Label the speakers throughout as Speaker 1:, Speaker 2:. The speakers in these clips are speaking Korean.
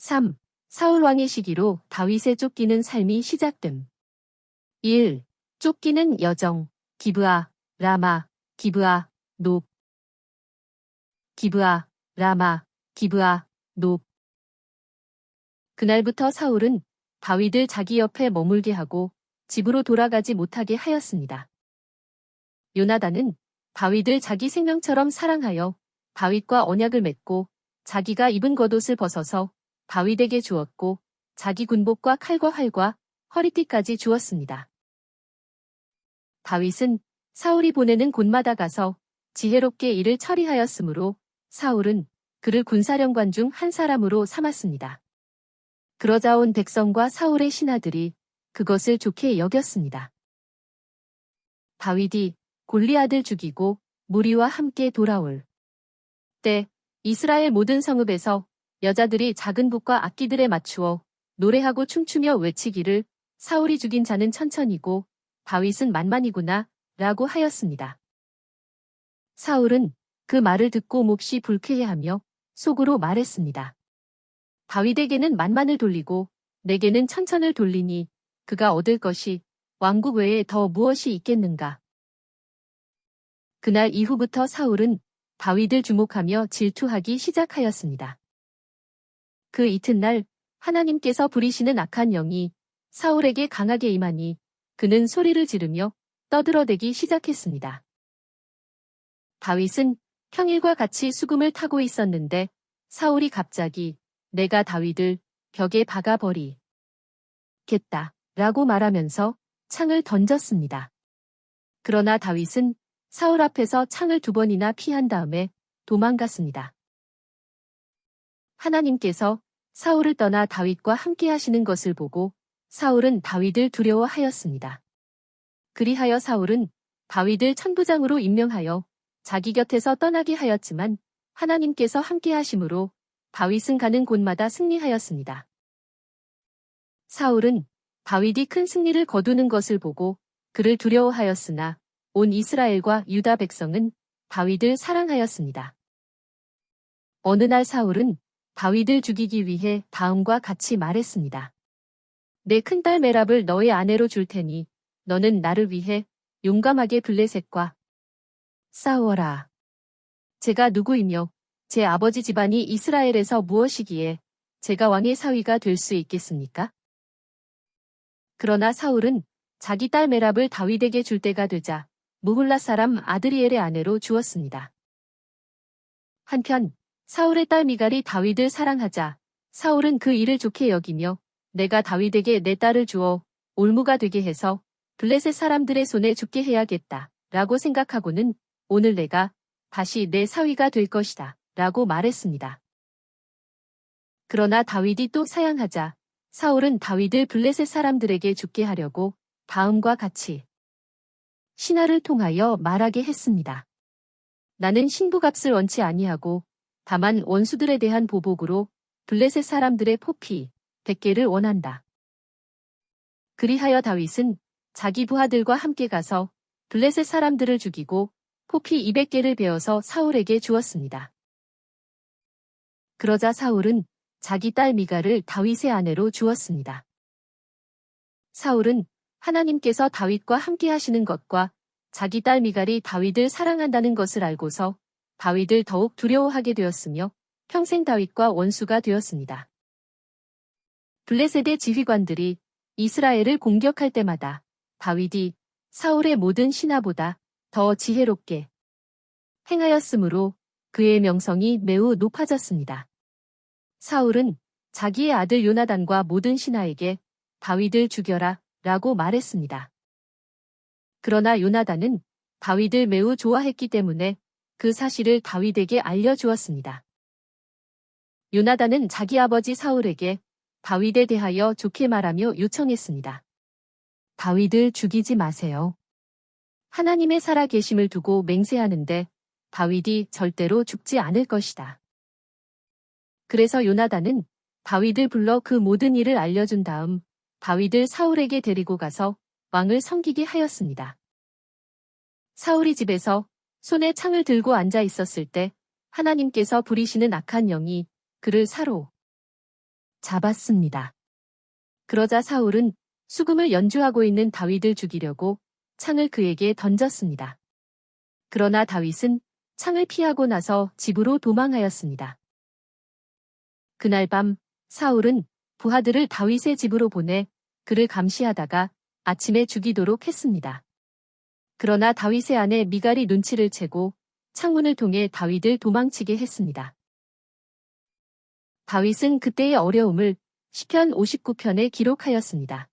Speaker 1: 3. 사울 왕의 시기로 다윗의 쫓기는 삶이 시작됨. 1. 쫓기는 여정. 기브아, 라마, 기브아, 높. 기브아, 라마, 기브아, 높. 그날부터 사울은 다윗을 자기 옆에 머물게 하고 집으로 돌아가지 못하게 하였습니다. 요나단은 다윗을 자기 생명처럼 사랑하여 다윗과 언약을 맺고 자기가 입은 겉옷을 벗어서 다윗에게 주었고 자기 군복과 칼과 활과 허리띠까지 주었습니다. 다윗은 사울이 보내는 곳마다 가서 지혜롭게 일을 처리하였으므로 사울은 그를 군사령관 중 한 사람으로 삼았습니다. 그러자 온 백성과 사울의 신하들이 그것을 좋게 여겼습니다. 다윗이 골리앗을 죽이고 무리와 함께 돌아올 때 이스라엘 모든 성읍에서 여자들이 작은 북과 악기들에 맞추어 노래하고 춤추며 외치기를 사울이 죽인 자는 천천히고 다윗은 만만이구나 라고 하였습니다. 사울은 그 말을 듣고 몹시 불쾌해하며 속으로 말했습니다. 다윗에게는 만만을 돌리고 내게는 천천을 돌리니 그가 얻을 것이 왕국 외에 더 무엇이 있겠는가. 그날 이후부터 사울은 다윗을 주목하며 질투하기 시작하였습니다. 그 이튿날 하나님께서 부리시는 악한 영이 사울에게 강하게 임하니 그는 소리를 지르며 떠들어대기 시작했습니다. 다윗은 평일과 같이 수금을 타고 있었는데 사울이 갑자기 내가 다윗을 벽에 박아버리겠다 라고 말하면서 창을 던졌습니다. 그러나 다윗은 사울 앞에서 창을 2번이나 피한 다음에 도망갔습니다. 하나님께서 사울을 떠나 다윗과 함께 하시는 것을 보고 사울은 다윗을 두려워하였습니다. 그리하여 사울은 다윗을 천부장으로 임명하여 자기 곁에서 떠나게 하였지만 하나님께서 함께 하심으로 다윗은 가는 곳마다 승리하였습니다. 사울은 다윗이 큰 승리를 거두는 것을 보고 그를 두려워하였으나 온 이스라엘과 유다 백성은 다윗을 사랑하였습니다. 어느 날 사울은 다윗을 죽이기 위해 다음과 같이 말했습니다. 내 큰딸 메랍을 너의 아내로 줄 테니 너는 나를 위해 용감하게 블레셋과 싸워라. 제가 누구이며 제 아버지 집안이 이스라엘에서 무엇이기에 제가 왕의 사위가 될 수 있겠습니까? 그러나 사울은 자기 딸 메랍을 다윗에게 줄 때가 되자 무훌라 사람 아드리엘의 아내로 주었습니다. 한편 사울의 딸 미갈이 다윗을 사랑하자 사울은 그 일을 좋게 여기며 내가 다윗에게 내 딸을 주어 올무가 되게 해서 블레셋 사람들의 손에 죽게 해야겠다 라고 생각하고는 오늘 내가 다시 내 사위가 될 것이다 라고 말했습니다. 그러나 다윗이 또 사양하자 사울은 다윗을 블레셋 사람들에게 죽게 하려고 다음과 같이 신하를 통하여 말하게 했습니다. 나는 신부값을 원치 아니하고 다만 원수들에 대한 보복으로 블레셋 사람들의 포피 100개를 원한다. 그리하여 다윗은 자기 부하들과 함께 가서 블레셋 사람들을 죽이고 포피 200개를 베어서 사울에게 주었습니다. 그러자 사울은 자기 딸 미갈을 다윗의 아내로 주었습니다. 사울은 하나님께서 다윗과 함께 하시는 것과 자기 딸 미갈이 다윗을 사랑한다는 것을 알고서 다윗을 더욱 두려워하게 되었으며 평생 다윗과 원수가 되었습니다. 블레셋의 지휘관들이 이스라엘을 공격할 때마다 다윗이 사울의 모든 신하보다 더 지혜롭게 행하였으므로 그의 명성이 매우 높아졌습니다. 사울은 자기의 아들 요나단과 모든 신하에게 다윗을 죽여라 라고 말했습니다. 그러나 요나단은 다윗을 매우 좋아했기 때문에 그 사실을 다윗에게 알려주었습니다. 요나단은 자기 아버지 사울에게 다윗에 대하여 좋게 말하며 요청했습니다. 다윗을 죽이지 마세요. 하나님의 살아계심을 두고 맹세하는데 다윗이 절대로 죽지 않을 것이다. 그래서 요나단은 다윗을 불러 그 모든 일을 알려준 다음 다윗을 사울에게 데리고 가서 왕을 섬기게 하였습니다. 사울이 집에서 손에 창을 들고 앉아 있었을 때 하나님께서 부리시는 악한 영이 그를 잡았습니다. 그러자 사울은 수금을 연주하고 있는 다윗을 죽이려고 창을 그에게 던졌습니다. 그러나 다윗은 창을 피하고 나서 집으로 도망하였습니다. 그날 밤 사울은 부하들을 다윗의 집으로 보내 그를 감시하다가 아침에 죽이도록 했습니다. 그러나 다윗의 아내 미갈이 눈치를 채고 창문을 통해 다윗을 도망치게 했습니다. 다윗은 그때의 어려움을 시편 59편에 기록하였습니다.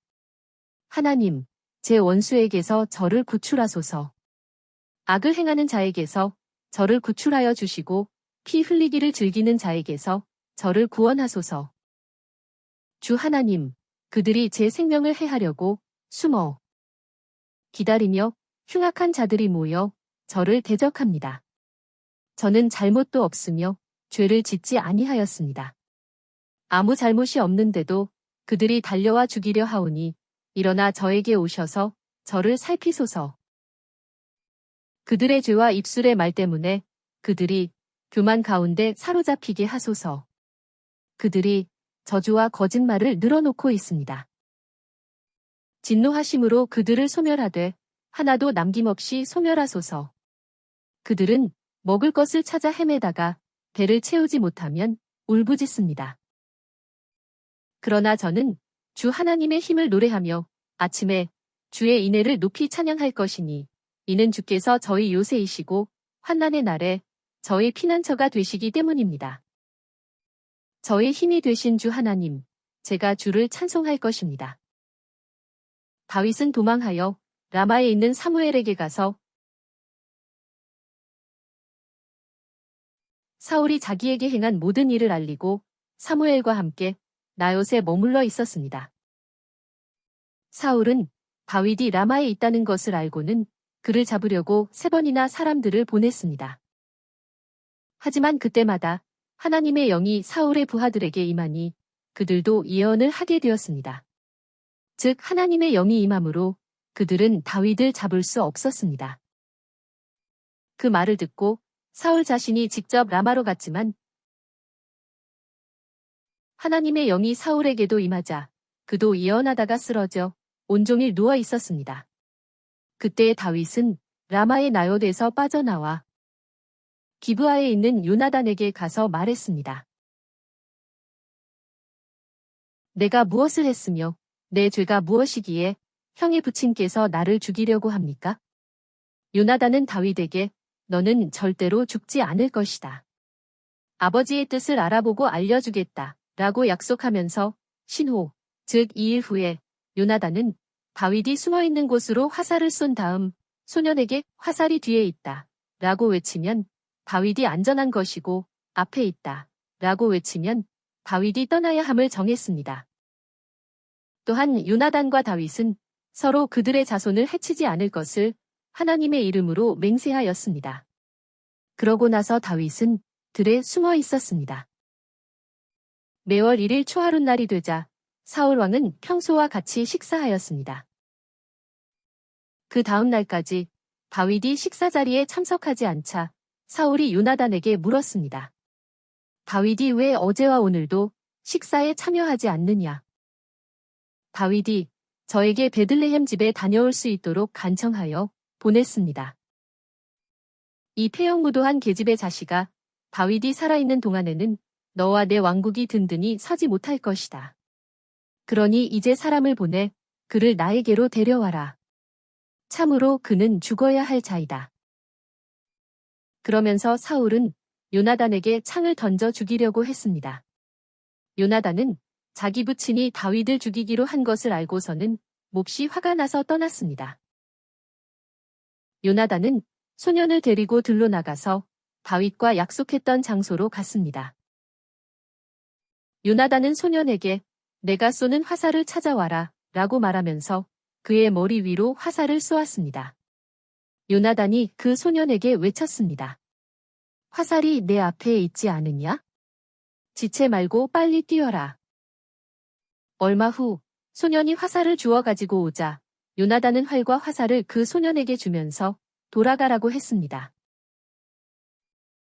Speaker 1: 하나님, 제 원수에게서 저를 구출하소서. 악을 행하는 자에게서 저를 구출하여 주시고 피 흘리기를 즐기는 자에게서 저를 구원하소서. 주 하나님, 그들이 제 생명을 해하려고 숨어 기다리며 흉악한 자들이 모여 저를 대적합니다. 저는 잘못도 없으며 죄를 짓지 아니하였습니다. 아무 잘못이 없는데도 그들이 달려와 죽이려 하오니 일어나 저에게 오셔서 저를 살피소서. 그들의 죄와 입술의 말 때문에 그들이 교만 가운데 사로잡히게 하소서. 그들이 저주와 거짓말을 늘어놓고 있습니다. 진노하심으로 그들을 소멸하되 하나도 남김없이 소멸하소서. 그들은 먹을 것을 찾아 헤매다가 배를 채우지 못하면 울부짖습니다. 그러나 저는 주 하나님의 힘을 노래하며 아침에 주의 인애를 높이 찬양할 것이니 이는 주께서 저희 요새이시고 환난의 날에 저희 피난처가 되시기 때문입니다. 저의 힘이 되신 주 하나님, 제가 주를 찬송할 것입니다. 다윗은 도망하여 라마에 있는 사무엘에게 가서 사울이 자기에게 행한 모든 일을 알리고 사무엘과 함께 나롯에 머물러 있었습니다. 사울은 다윗이 라마에 있다는 것을 알고는 그를 잡으려고 3번이나 사람들을 보냈습니다. 하지만 그때마다 하나님의 영이 사울의 부하들에게 임하니 그들도 예언을 하게 되었습니다. 즉 하나님의 영이 임함으로 그들은 다윗을 잡을 수 없었습니다. 그 말을 듣고 사울 자신이 직접 라마로 갔지만 하나님의 영이 사울에게도 임하자 그도 예언하다가 쓰러져 온종일 누워 있었습니다. 그때 다윗은 라마의 나롯에서 빠져나와 기브아에 있는 요나단에게 가서 말했습니다. 내가 무엇을 했으며 내 죄가 무엇이기에 형의 부친께서 나를 죽이려고 합니까? 요나단은 다윗에게 너는 절대로 죽지 않을 것이다. 아버지의 뜻을 알아보고 알려주겠다 라고 약속하면서 신호, 즉 2일 후에 요나단은 다윗이 숨어있는 곳으로 화살을 쏜 다음 소년에게 화살이 뒤에 있다 라고 외치면 다윗이 안전한 것이고 앞에 있다 라고 외치면 다윗이 떠나야 함을 정했습니다. 또한 요나단과 다윗은 서로 그들의 자손을 해치지 않을 것을 하나님의 이름으로 맹세하였습니다. 그러고 나서 다윗은 들에 숨어 있었습니다. 매월 1일 초하룻날이 되자 사울 왕은 평소와 같이 식사하였습니다. 그 다음 날까지 다윗이 식사 자리에 참석하지 않자 사울이 요나단에게 물었습니다. 다윗이 왜 어제와 오늘도 식사에 참여하지 않느냐? 다윗이 저에게 베들레헴 집에 다녀올 수 있도록 간청하여 보냈습니다. 이 폐역무도한 계집의 자식아, 다윗이 살아있는 동안에는 너와 내 왕국이 든든히 서지 못할 것이다. 그러니 이제 사람을 보내 그를 나에게로 데려와라. 참으로 그는 죽어야 할 자이다. 그러면서 사울은 요나단에게 창을 던져 죽이려고 했습니다. 요나단은 자기 부친이 다윗을 죽이기로 한 것을 알고서는 몹시 화가 나서 떠났습니다. 요나단은 소년을 데리고 들로 나가서 다윗과 약속했던 장소로 갔습니다. 요나단은 소년에게 내가 쏘는 화살을 찾아와라 라고 말하면서 그의 머리 위로 화살을 쏘았습니다. 요나단이 그 소년에게 외쳤습니다. 화살이 내 앞에 있지 않으냐? 지체 말고 빨리 뛰어라. 얼마 후 소년이 화살을 주워 가지고 오자 요나단은 활과 화살을 그 소년에게 주면서 돌아가라고 했습니다.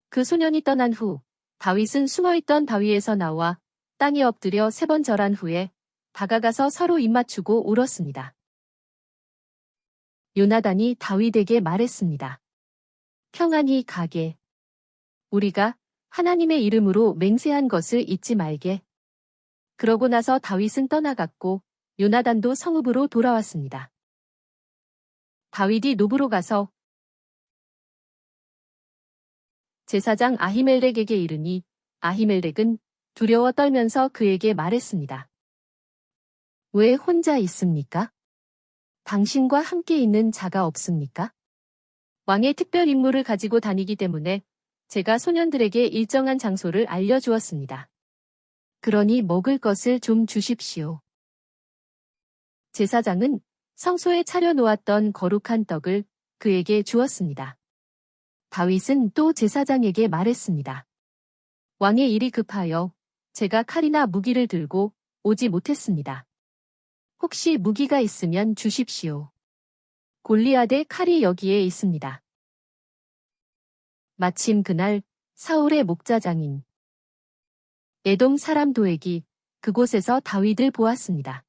Speaker 1: 그 소년이 떠난 후 다윗은 숨어있던 바위에서 나와 땅에 엎드려 3번 절한 후에 다가가서 서로 입맞추고 울었습니다. 요나단이 다윗에게 말했습니다. 평안히 가게. 우리가 하나님의 이름으로 맹세한 것을 잊지 말게. 그러고 나서 다윗은 떠나갔고 요나단도 성읍으로 돌아왔습니다. 다윗이 노브로 가서 제사장 아히멜렉에게 이르니 아히멜렉은 두려워 떨면서 그에게 말했습니다. 왜 혼자 있습니까? 당신과 함께 있는 자가 없습니까? 왕의 특별 임무를 가지고 다니기 때문에 제가 소년들에게 일정한 장소를 알려주었습니다. 그러니 먹을 것을 좀 주십시오. 제사장은 성소에 차려놓았던 거룩한 떡을 그에게 주었습니다. 다윗은 또 제사장에게 말했습니다. 왕의 일이 급하여 제가 칼이나 무기를 들고 오지 못했습니다. 혹시 무기가 있으면 주십시오. 골리앗의 칼이 여기에 있습니다. 마침 그날 사울의 목자장인 에돔 사람 도액이 그곳에서 다윗을 보았습니다.